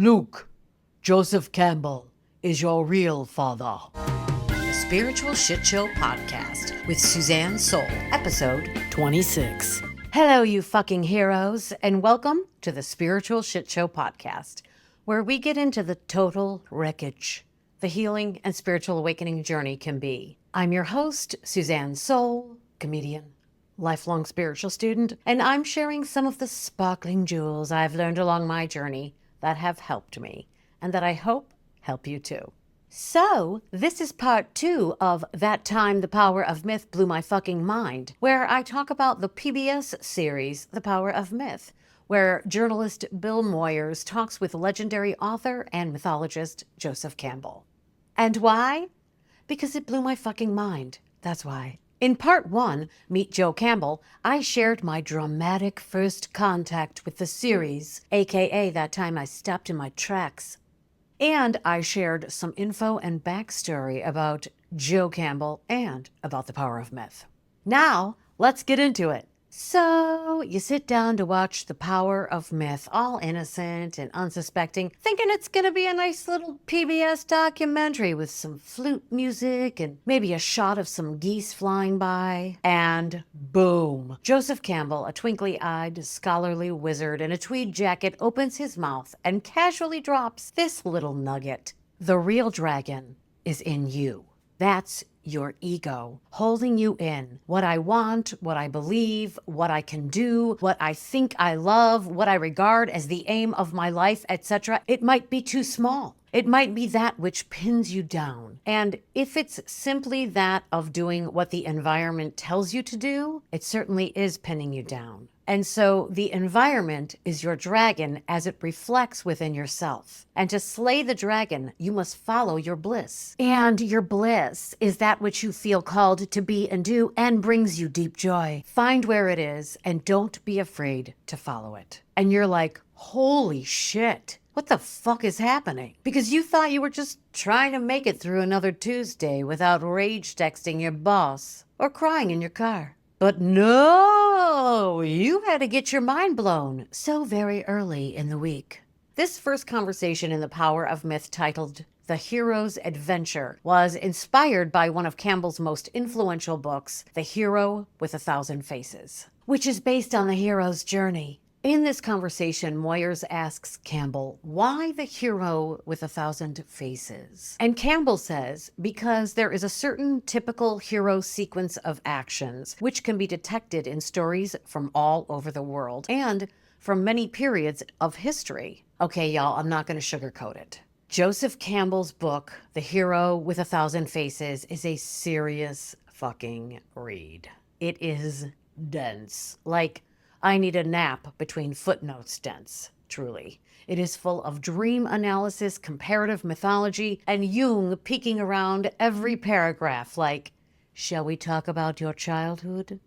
Luke, Joseph Campbell is your real father. The Spiritual Shitshow podcast with Suzanne Sole, episode 26. Hello, you fucking heroes, and welcome to the Spiritual Shitshow podcast, where we get into the total wreckage the healing and spiritual awakening journey can be. I'm your host, Suzanne Sole, comedian, lifelong spiritual student, and I'm sharing some of the sparkling jewels I've learned along my journey that have helped me, and that I hope help you too. So, this is part 2 of That Time the Power of Myth Blew My Fucking Mind, where I talk about the PBS series, The Power of Myth, where journalist Bill Moyers talks with legendary author and mythologist Joseph Campbell. And why? Because it blew my fucking mind. That's why. In part 1, Meet Joe Campbell, I shared my dramatic first contact with the series, aka that time I stopped in my tracks. And I shared some info and backstory about Joe Campbell and about the power of myth. Now, let's get into it. So, you sit down to watch The Power of Myth, all innocent and unsuspecting, thinking it's gonna be a nice little PBS documentary with some flute music and maybe a shot of some geese flying by. And boom! Joseph Campbell, a twinkly-eyed, scholarly wizard in a tweed jacket, opens his mouth and casually drops this little nugget. The real dragon is in you. That's your ego holding you in. What I want, what I believe, what I can do, what I think I love, what I regard as the aim of my life, etc. It might be too small. It might be that which pins you down. And if it's simply that of doing what the environment tells you to do, it certainly is pinning you down. And so the environment is your dragon as it reflects within yourself. And to slay the dragon, you must follow your bliss. And your bliss is that which you feel called to be and do and brings you deep joy. Find where it is and don't be afraid to follow it. And you're like, holy shit. What the fuck is happening? Because you thought you were just trying to make it through another Tuesday without rage texting your boss or crying in your car. But no, you had to get your mind blown so very early in the week. This first conversation in The Power of Myth, titled The Hero's Adventure, was inspired by one of Campbell's most influential books, The Hero with 1,000 Faces, which is based on the hero's journey. In this conversation, Moyers asks Campbell, why the hero with 1,000 faces? And Campbell says, because there is a certain typical hero sequence of actions, which can be detected in stories from all over the world and from many periods of history. Okay, y'all, I'm not going to sugarcoat it. Joseph Campbell's book, The Hero with 1,000 Faces, is a serious fucking read. It is dense. Like, I need a nap between footnotes dense, truly. It is full of dream analysis, comparative mythology, and Jung peeking around every paragraph like, shall we talk about your childhood?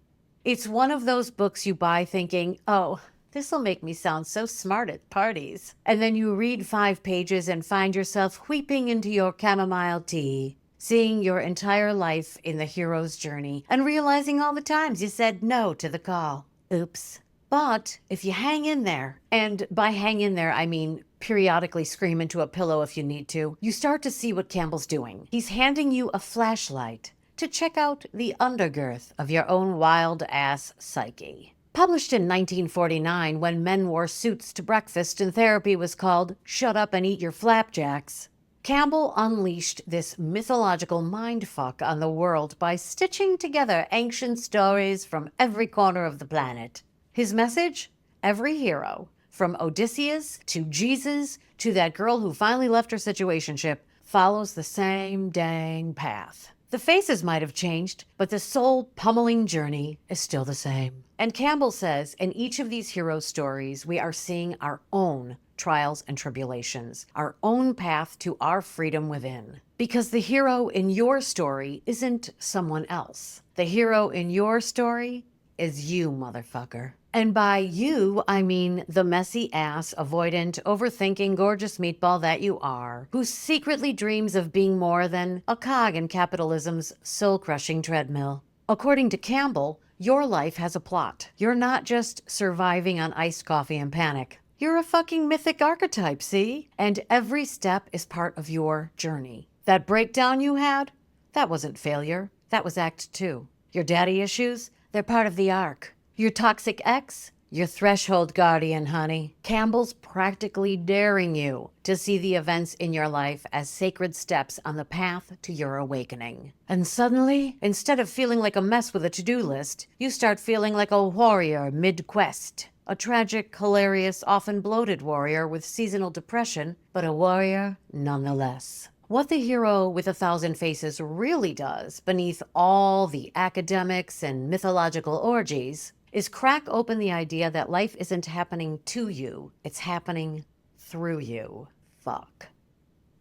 It's one of those books you buy thinking, oh, this'll make me sound so smart at parties. And then you read 5 pages and find yourself weeping into your chamomile tea, seeing your entire life in the hero's journey, and realizing all the times you said no to the call. Oops. But if you hang in there, and by hang in there, I mean periodically scream into a pillow if you need to, you start to see what Campbell's doing. He's handing you a flashlight to check out the undergirth of your own wild-ass psyche. Published in 1949, when men wore suits to breakfast and therapy was called Shut Up and Eat Your Flapjacks, Campbell unleashed this mythological mindfuck on the world by stitching together ancient stories from every corner of the planet. His message? Every hero, from Odysseus to Jesus to that girl who finally left her situationship, follows the same dang path. The faces might have changed, but the soul pummeling journey is still the same. And Campbell says in each of these hero stories, we are seeing our own trials and tribulations, our own path to our freedom within. Because the hero in your story isn't someone else. The hero in your story is you, motherfucker. And by you, I mean the messy ass, avoidant, overthinking, gorgeous meatball that you are, who secretly dreams of being more than a cog in capitalism's soul-crushing treadmill. According to Campbell, your life has a plot. You're not just surviving on iced coffee and panic. You're a fucking mythic archetype, see? And every step is part of your journey. That breakdown you had, that wasn't failure. That was act 2. Your daddy issues, they're part of the arc. Your toxic ex, your threshold guardian, honey. Campbell's practically daring you to see the events in your life as sacred steps on the path to your awakening. And suddenly, instead of feeling like a mess with a to-do list, you start feeling like a warrior mid-quest. A tragic, hilarious, often bloated warrior with seasonal depression, but a warrior nonetheless. What the hero with 1,000 faces really does, beneath all the academics and mythological orgies, is crack open the idea that life isn't happening to you, it's happening through you. Fuck.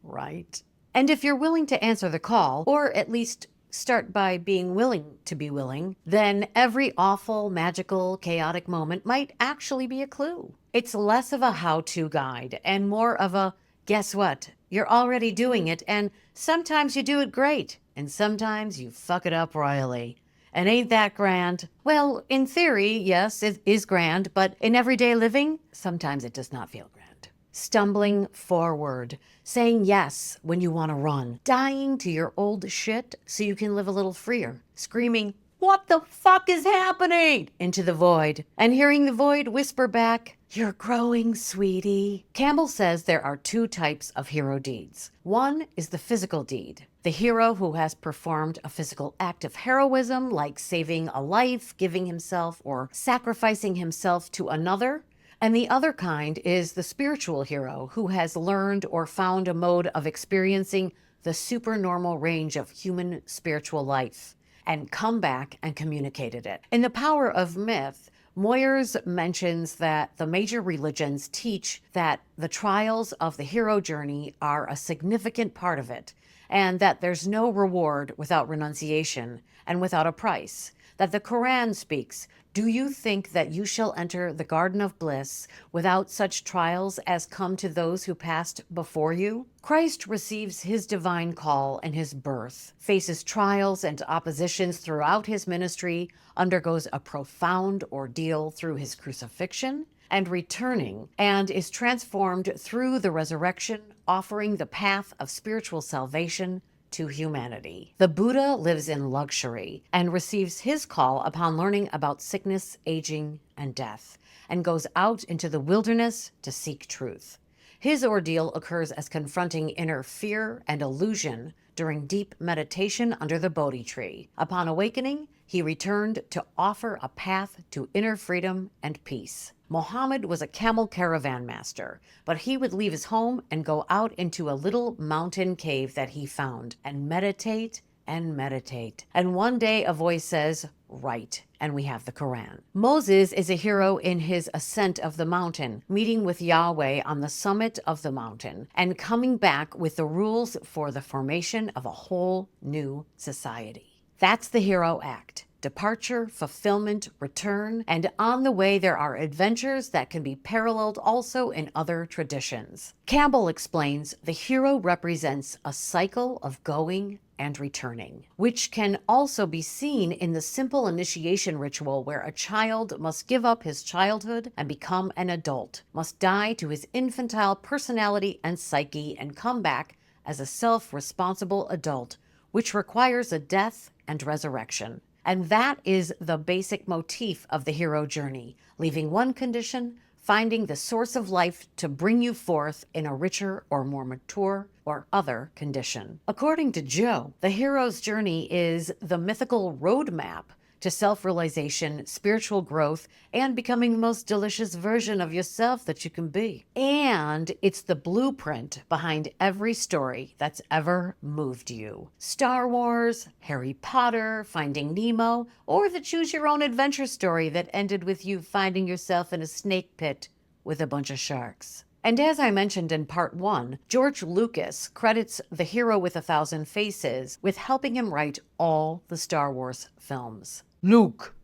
Right? And if you're willing to answer the call, or at least start by being willing to be willing, then every awful, magical, chaotic moment might actually be a clue. It's less of a how-to guide and more of a, guess what? You're already doing it, and sometimes you do it great, and sometimes you fuck it up royally. And ain't that grand? Well, in theory, yes, it is grand, but in everyday living, sometimes it does not feel grand. Stumbling forward, saying yes when you want to run, dying to your old shit so you can live a little freer, screaming, "What the fuck is happening?" into the void, and hearing the void whisper back, "You're growing, sweetie." Campbell says there are 2 types of hero deeds. One is the physical deed, the hero who has performed a physical act of heroism, like saving a life, giving himself, or sacrificing himself to another. And the other kind is the spiritual hero who has learned or found a mode of experiencing the supernormal range of human spiritual life and come back and communicated it. In The Power of Myth, Moyers mentions that the major religions teach that the trials of the hero journey are a significant part of it, and that there's no reward without renunciation and without a price. That the Quran speaks, "Do you think that you shall enter the garden of bliss without such trials as come to those who passed before you?" Christ receives his divine call in his birth, faces trials and oppositions throughout his ministry, undergoes a profound ordeal through his crucifixion and returning, and is transformed through the resurrection, offering the path of spiritual salvation to humanity. The Buddha lives in luxury and receives his call upon learning about sickness, aging, and death, and goes out into the wilderness to seek truth. His ordeal occurs as confronting inner fear and illusion during deep meditation under the Bodhi tree. Upon awakening, he returned to offer a path to inner freedom and peace. Muhammad was a camel caravan master, but he would leave his home and go out into a little mountain cave that he found and meditate and meditate. And one day a voice says, "Right," and we have the Quran. Moses is a hero in his ascent of the mountain, meeting with Yahweh on the summit of the mountain, and coming back with the rules for the formation of a whole new society. That's the hero act. Departure, fulfillment, return, and on the way there are adventures that can be paralleled also in other traditions. Campbell explains the hero represents a cycle of going and returning, which can also be seen in the simple initiation ritual where a child must give up his childhood and become an adult, must die to his infantile personality and psyche and come back as a self-responsible adult, which requires a death and resurrection. And that is the basic motif of the hero journey, leaving one condition, finding the source of life to bring you forth in a richer or more mature or other condition. According to Joe, the hero's journey is the mythical roadmap to self-realization, spiritual growth, and becoming the most delicious version of yourself that you can be. And it's the blueprint behind every story that's ever moved you. Star Wars, Harry Potter, Finding Nemo, or the choose-your-own-adventure story that ended with you finding yourself in a snake pit with a bunch of sharks. And as I mentioned in part 1, George Lucas credits the hero with 1,000 faces with helping him write all the Star Wars films. Luke,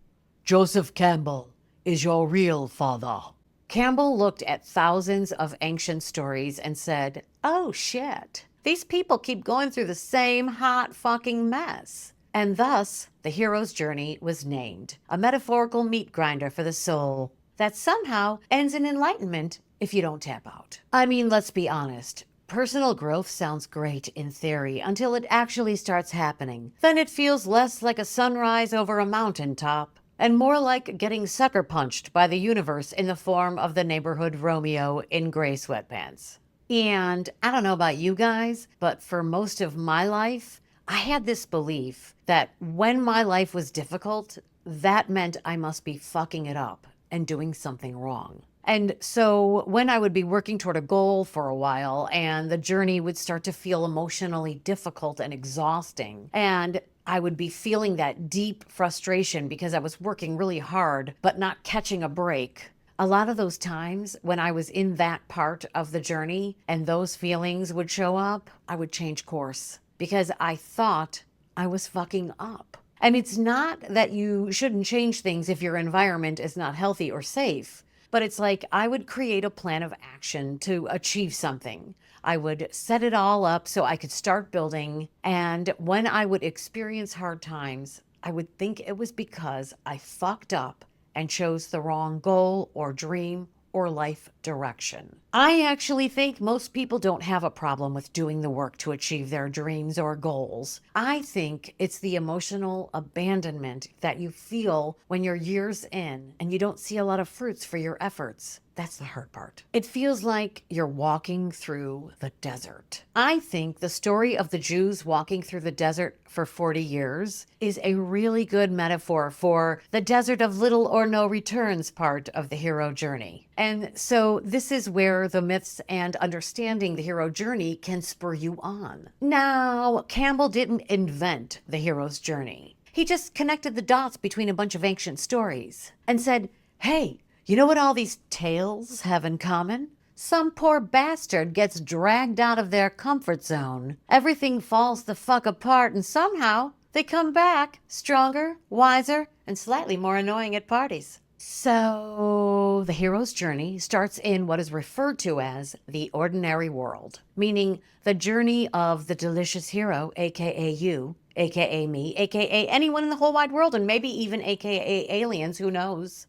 Joseph Campbell is your real father. Campbell looked at thousands of ancient stories and said, "Oh shit, these people keep going through the same hot fucking mess." And thus, the hero's journey was named, a metaphorical meat grinder for the soul. that somehow ends in enlightenment if you don't tap out. I mean, let's be honest. Personal growth sounds great in theory until it actually starts happening. Then it feels less like a sunrise over a mountaintop and more like getting sucker punched by the universe in the form of the neighborhood Romeo in gray sweatpants. And I don't know about you guys, but for most of my life, I had this belief that when my life was difficult, that meant I must be fucking it up and doing something wrong. And so when I would be working toward a goal for a while and the journey would start to feel emotionally difficult and exhausting, and I would be feeling that deep frustration because I was working really hard but not catching a break. A lot of those times when I was in that part of the journey and those feelings would show up, I would change course because I thought I was fucking up. And it's not that you shouldn't change things if your environment is not healthy or safe. But it's like I would create a plan of action to achieve something. I would set it all up so I could start building. And when I would experience hard times, I would think it was because I fucked up and chose the wrong goal or dream or life direction. I actually think most people don't have a problem with doing the work to achieve their dreams or goals. I think it's the emotional abandonment that you feel when you're years in and you don't see a lot of fruits for your efforts. That's the hard part. It feels like you're walking through the desert. I think the story of the Jews walking through the desert for 40 years is a really good metaphor for the desert of little or no returns part of the hero journey. And so this is where the myths and understanding the hero journey can spur you on. Now, Campbell didn't invent the hero's journey. He just connected the dots between a bunch of ancient stories and said, hey, you know what all these tales have in common? Some poor bastard gets dragged out of their comfort zone. Everything falls the fuck apart and somehow they come back stronger, wiser, and slightly more annoying at parties. So the hero's journey starts in what is referred to as the ordinary world, meaning the journey of the delicious hero, aka you, aka me, aka anyone in the whole wide world, and maybe even aka aliens, who knows,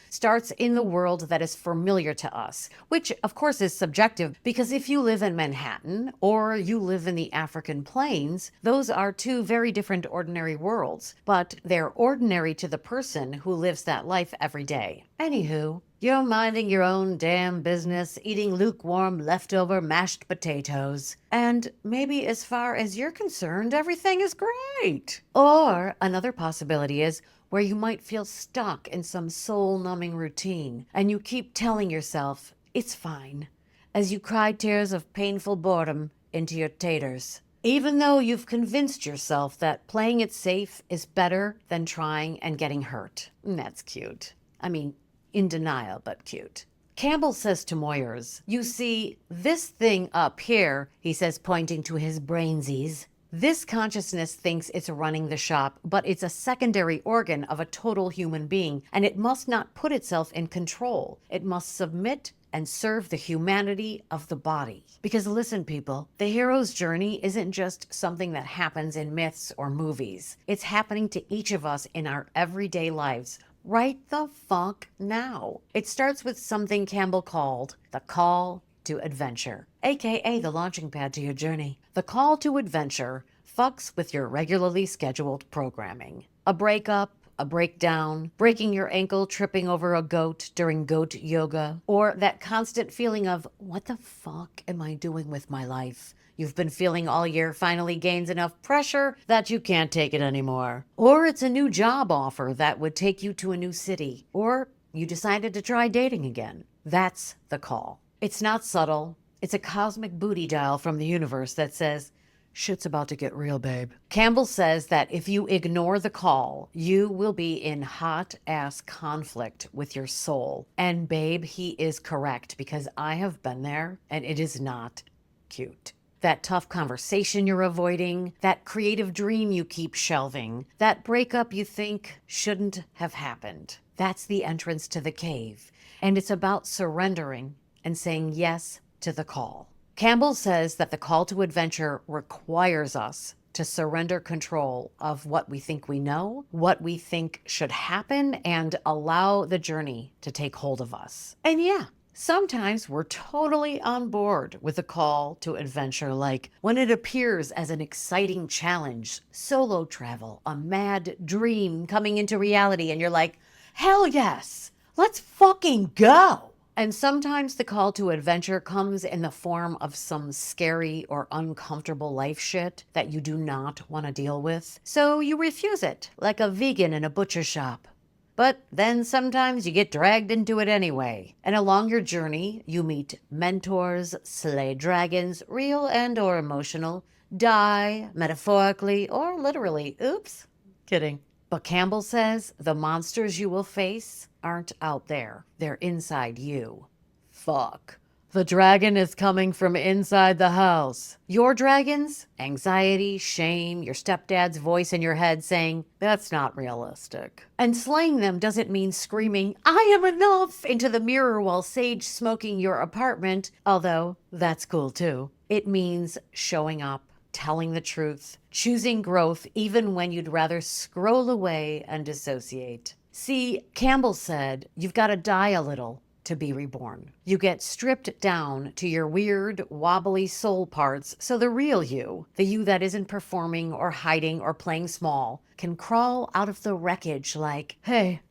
starts in the world that is familiar to us, which of course is subjective because if you live in Manhattan or you live in the African plains, those are two very different ordinary worlds, but they're ordinary to the person who lives that life every day. Anywho, you're minding your own damn business, eating lukewarm leftover mashed potatoes. And maybe as far as you're concerned, everything is great. Or another possibility is where you might feel stuck in some soul-numbing routine, and you keep telling yourself, it's fine, as you cry tears of painful boredom into your taters. Even though you've convinced yourself that playing it safe is better than trying and getting hurt. That's cute. I mean, in denial, but cute. Campbell says to Moyers, you see, this thing up here, he says, pointing to his brainsies, this consciousness thinks it's running the shop, but it's a secondary organ of a total human being, and it must not put itself in control. It must submit and serve the humanity of the body. Because listen, people, the hero's journey isn't just something that happens in myths or movies. It's happening to each of us in our everyday lives, right the fuck now. It starts with something Campbell called the call to adventure, aka the launching pad to your journey. The call to adventure fucks with your regularly scheduled programming. A breakup, a breakdown, breaking your ankle tripping over a goat during goat yoga, or that constant feeling of, what the fuck am I doing with my life? You've been feeling all year finally gains enough pressure that you can't take it anymore. Or it's a new job offer that would take you to a new city, or you decided to try dating again. That's the call. It's not subtle. It's a cosmic booty dial from the universe that says, shit's about to get real, babe. Campbell says that if you ignore the call, you will be in hot-ass conflict with your soul. And babe, he is correct, because I have been there, and it is not cute. That tough conversation you're avoiding, that creative dream you keep shelving, that breakup you think shouldn't have happened. That's the entrance to the cave. And it's about surrendering and saying yes to the call. Campbell says that the call to adventure requires us to surrender control of what we think we know, what we think should happen, and allow the journey to take hold of us. And yeah, sometimes we're totally on board with a call to adventure, like when it appears as an exciting challenge, solo travel, a mad dream coming into reality, and you're like, hell yes, let's fucking go. And sometimes the call to adventure comes in the form of some scary or uncomfortable life shit that you do not want to deal with. So you refuse it, like a vegan in a butcher shop. But then sometimes you get dragged into it anyway. And along your journey, you meet mentors, slay dragons, real and or emotional, die, metaphorically or literally. Oops, kidding. But Campbell says the monsters you will face aren't out there. They're inside you. Fuck. The dragon is coming from inside the house. Your dragons? Anxiety, shame, your stepdad's voice in your head saying, that's not realistic. And slaying them doesn't mean screaming, I am enough, into the mirror while sage smoking your apartment, although that's cool too. It means showing up, telling the truth, choosing growth even when you'd rather scroll away and dissociate. See, Campbell said, you've got to die a little to be reborn. You get stripped down to your weird, wobbly soul parts so the real you, the you that isn't performing or hiding or playing small, can crawl out of the wreckage like, hey,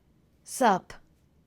sup,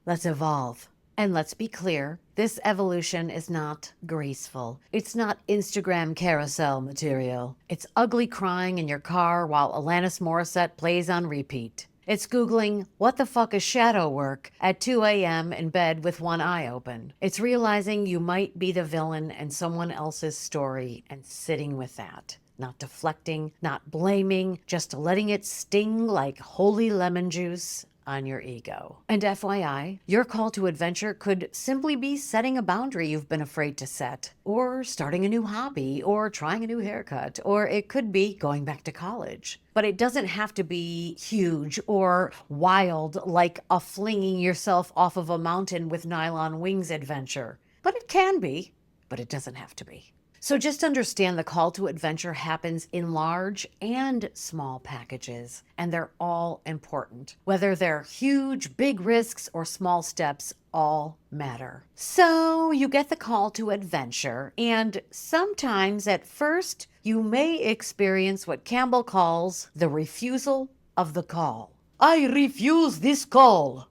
let's evolve. And let's be clear, this evolution is not graceful. It's not Instagram carousel material. It's ugly crying in your car while Alanis Morissette plays on repeat. It's Googling, what the fuck is shadow work at 2 a.m. in bed with one eye open. It's realizing you might be the villain in someone else's story and sitting with that. Not deflecting, not blaming, just letting it sting like holy lemon juice on your ego. And FYI, your call to adventure could simply be setting a boundary you've been afraid to set, or starting a new hobby, or trying a new haircut, or it could be going back to college. But it doesn't have to be huge or wild like a flinging yourself off of a mountain with nylon wings adventure. But it can be, but it doesn't have to be. So just understand the call to adventure happens in large and small packages, and they're all important. Whether they're huge, big risks or small steps, all matter. So you get the call to adventure, and sometimes at first you may experience what Campbell calls the refusal of the call. I refuse this call.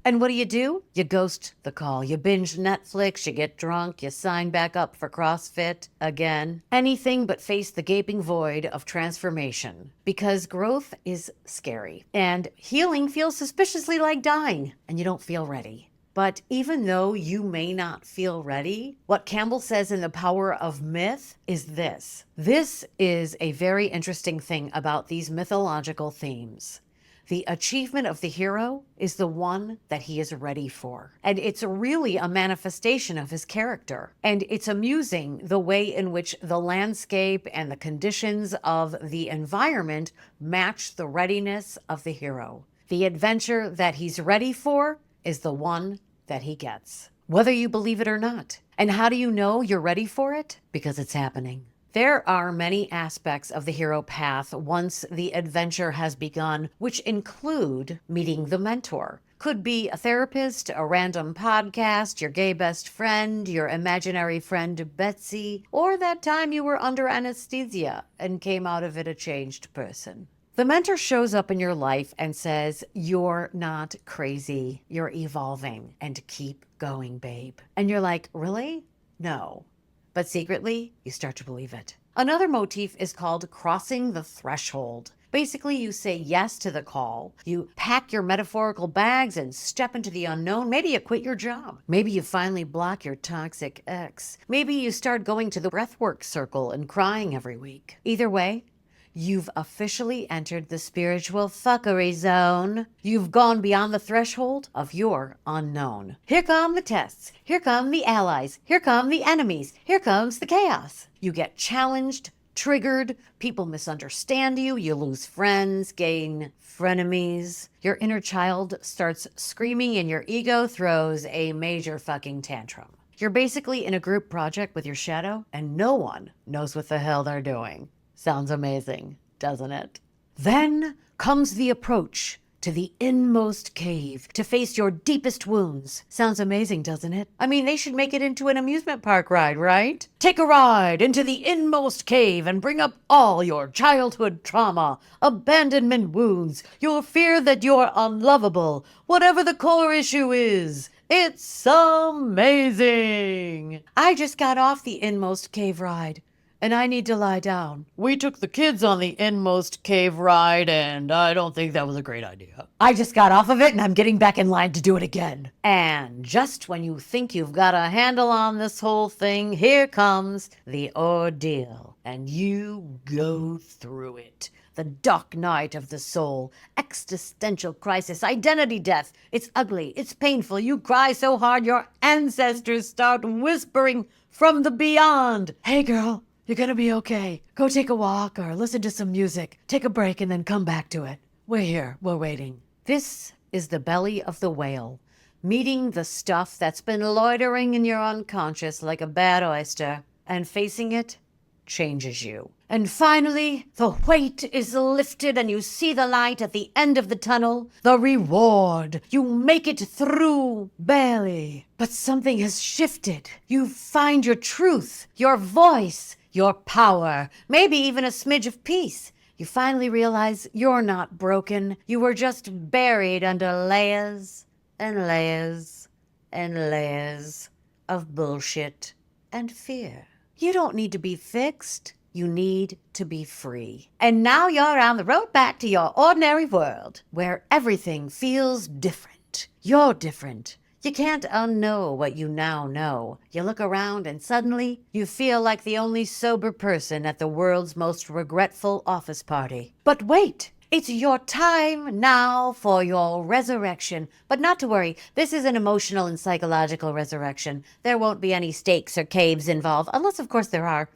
And what do? You ghost the call. You binge Netflix, you get drunk, you sign back up for CrossFit again. Anything but face the gaping void of transformation. Because growth is scary. And healing feels suspiciously like dying, and you don't feel ready. But even though you may not feel ready, what Campbell says in The Power of Myth is this. This is a very interesting thing about these mythological themes. The achievement of the hero is the one that he is ready for. And it's really a manifestation of his character. And it's amusing the way in which the landscape and the conditions of the environment match the readiness of the hero. The adventure that he's ready for is the one that he gets, whether you believe it or not. And how do you know you're ready for it? Because it's happening. There are many aspects of the hero path once the adventure has begun, which include meeting the mentor. Could be a therapist, a random podcast, your gay best friend, your imaginary friend Betsy, or that time you were under anesthesia and came out of it a changed person. The mentor shows up in your life and says, you're not crazy, you're evolving, and keep going, babe. And you're like, really? No. But secretly, you start to believe it. Another motif is called crossing the threshold. Basically, you say yes to the call. You pack your metaphorical bags and step into the unknown. Maybe you quit your job. Maybe you finally block your toxic ex. Maybe you start going to the breathwork circle and crying every week. Either way, you've officially entered the spiritual fuckery zone. You've gone beyond the threshold of your unknown. Here come the tests. Here come the allies. Here come the enemies. Here comes the chaos. You get challenged, triggered. People misunderstand you. You lose friends, gain frenemies. Your inner child starts screaming and your ego throws a major fucking tantrum. You're basically in a group project with your shadow and no one knows what the hell they're doing. Sounds amazing. doesn't it? Then comes the approach to the inmost cave to face your deepest wounds. Sounds amazing, doesn't it? I mean, they should make it into an amusement park ride, right? Take a ride into the inmost cave and bring up all your childhood trauma, abandonment wounds, your fear that you're unlovable, whatever the core issue is. It's amazing. I just got off the inmost cave ride, and I need to lie down. We took the kids on the inmost cave ride, and I don't think that was a great idea. I just got off of it, and I'm getting back in line to do it again. And just when you think you've got a handle on this whole thing, here comes the ordeal, and you go through it. The dark night of the soul, existential crisis, identity death. It's ugly, it's painful. You cry so hard your ancestors start whispering from the beyond. Hey girl, you're gonna be okay. Go take a walk or listen to some music. Take a break and then come back to it. We're here, we're waiting. This is the belly of the whale, meeting the stuff that's been loitering in your unconscious like a bad oyster, and facing it changes you. And finally, the weight is lifted and you see the light at the end of the tunnel. The reward. You make it through, barely. But something has shifted. You find your truth, your voice, your power, maybe even a smidge of peace. You finally realize you're not broken. You were just buried under layers and layers and layers of bullshit and fear. You don't need to be fixed. You need to be free. And now you're on the road back to your ordinary world, where everything feels different. You're different. You can't unknow what you now know. You look around and suddenly you feel like the only sober person at the world's most regretful office party. But wait! It's your time now for your resurrection. But not to worry, this is an emotional and psychological resurrection. There won't be any stakes or caves involved, unless of course there are.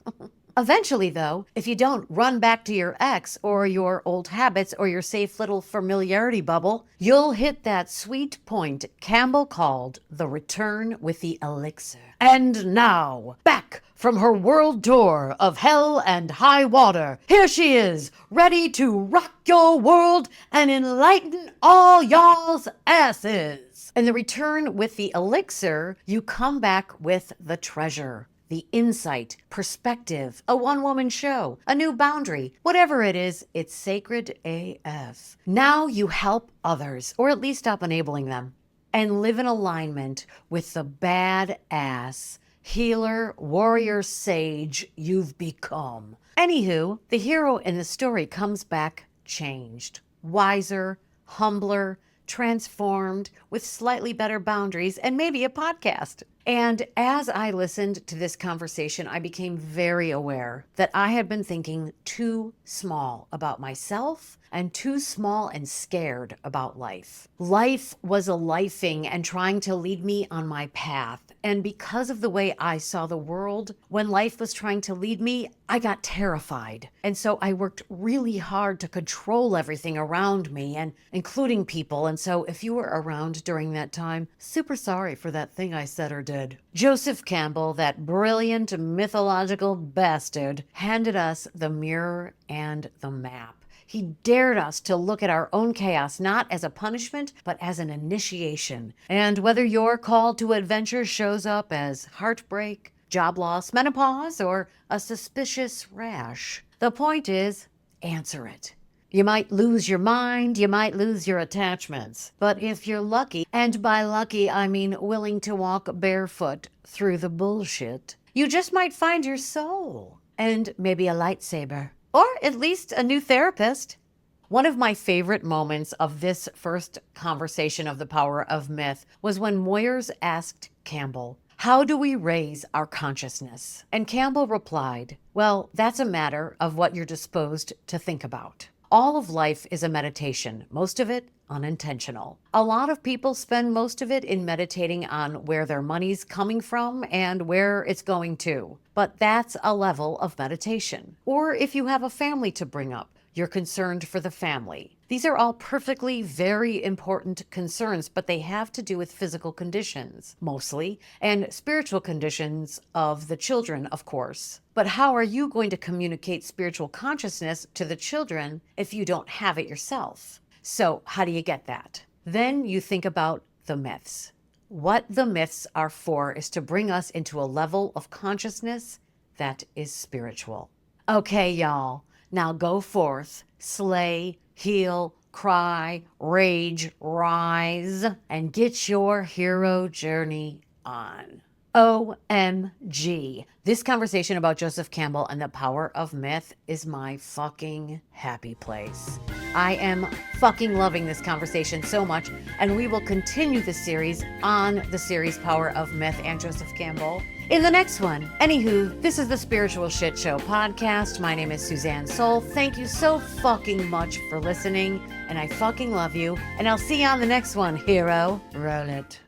Eventually, though, if you don't run back to your ex or your old habits or your safe little familiarity bubble, you'll hit that sweet point Campbell called the return with the elixir. And now, back from her world tour of hell and high water, here she is, ready to rock your world and enlighten all y'all's asses. In the return with the elixir, you come back with the treasure. The insight, perspective, a one-woman show, a new boundary, whatever it is, it's sacred AF. Now you help others, or at least stop enabling them, and live in alignment with the badass healer, warrior, sage you've become. Anywho, the hero in the story comes back changed, wiser, humbler, transformed, with slightly better boundaries, and maybe a podcast. And as I listened to this conversation, I became very aware that I had been thinking too small about myself and too small and scared about life. Life was a lifing and trying to lead me on my path. And because of the way I saw the world, when life was trying to lead me, I got terrified. And so I worked really hard to control everything around me, and including people. And so if you were around during that time, super sorry for that thing I said or did. Joseph Campbell, that brilliant mythological bastard, handed us the mirror and the map. He dared us to look at our own chaos, not as a punishment, but as an initiation. And whether your call to adventure shows up as heartbreak, job loss, menopause, or a suspicious rash, the point is, answer it. You might lose your mind, you might lose your attachments, but if you're lucky, and by lucky I mean willing to walk barefoot through the bullshit, you just might find your soul, and maybe a lightsaber. Or at least a new therapist. One of my favorite moments of this first conversation of the power of myth was when Moyers asked Campbell, "How do we raise our consciousness?" And Campbell replied, "Well, that's a matter of what you're disposed to think about. All of life is a meditation, most of it unintentional. A lot of people spend most of it in meditating on where their money's coming from and where it's going to. But that's a level of meditation. Or if you have a family to bring up, you're concerned for the family. These are all perfectly very important concerns, but they have to do with physical conditions, mostly, and spiritual conditions of the children, of course. But how are you going to communicate spiritual consciousness to the children if you don't have it yourself? So how do you get that? Then you think about the myths. What the myths are for is to bring us into a level of consciousness that is spiritual. Okay, y'all, now go forth, slay, heal, cry, rage, rise, and get your hero journey on. OMG. This conversation about Joseph Campbell and the power of myth is my fucking happy place. I am fucking loving this conversation so much, and we will continue the series on the series Power of Myth and Joseph Campbell in the next one. Anywho, this is the Spiritual Shit Show podcast. My name is Suzanne Sole. Thank you so fucking much for listening, and I fucking love you, and I'll see you on the next one, hero. Roll it.